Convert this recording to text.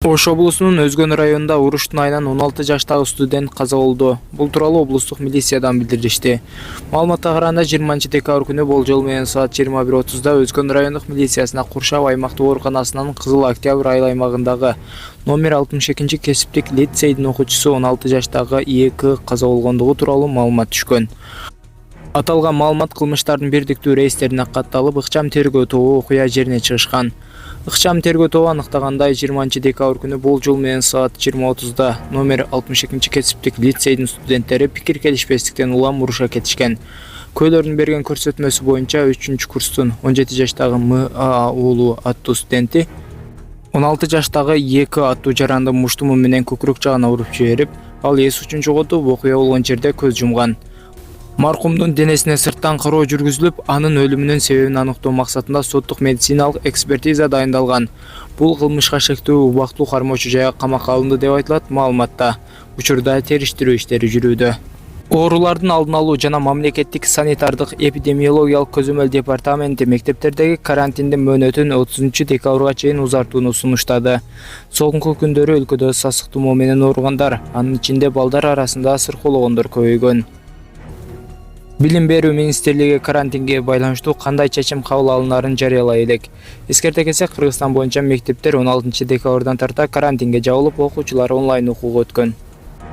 Ош облусунун Өзгөн районунда уруштун айынан 16 жаштагы студент каза болду. Бул тууралуу облустук милициядан билдиришти. Маалыматка караганда 20 декабрь күнү болжол менен саат 21:30 Өзгөн райондук милициясына Куршав аймактык ооруканасынын Кызыл Октябрь айыл аймагындагы номер 62 кесиптик лицейдин окуучусу 16 жаштагы ИЭК каза болгондугу тууралуу маалымат түшкөн. Аталган маалымат кылмыштардын бирдиктүү рейстерине катталып, ыкчам тергөө тобу окуя жерине чыгышкан. Ыкчам тергөө тобу аныктагандай 20 декабрь күнү болжол менен саат 20:30 номер 62 кесиптик лицейдин студенттери пикир келишпестиктен улам уруша кетишкен. Көйлөрдүн берген көрсөтмөсү боюнча 3-курстун 17 жаштагы МА уулу аттуу студенти 16 жаштагы ИЭК аттуу жаранды муштуму менен көкүрөк жагына уруп жиберип, ал эс учун жоготуп, окуя болгон жерде көз жумган. Маркумдун денесине сырттан кароо жүргүзүлүп, анын өлүмүнүн себебин аныктоо максатында соттук медициналык экспертиза дайындалган. Бул кылмышка шектүү убактылуу кармоочу жайга камакка алынды деп айтылат маалыматта. Учурда териштирүү иштери жүрүүдө. Оорулардын алдын алуу жана мамлекеттик санитардык эпидемиологиялык көзөмөл департаменти мектептердеги карантиндин мөөнөтүн 30 декабрга чейин узартууну сунуштады. Соңку күндөрү өлкөдө сасык тумоо менен ооругандар, анын ичинде балдар арасында сыркоологондор көбөйгөн. Билим берүү министрлиги карантинге байланыштуу кандай чечим кабыл алынаарын жарыялай элек. Эскерте кетсек, Кыргызстан боюнча мектептер 16 декабрдан тарта карантинге жабылып, окуучулар онлайн окууга өткөн.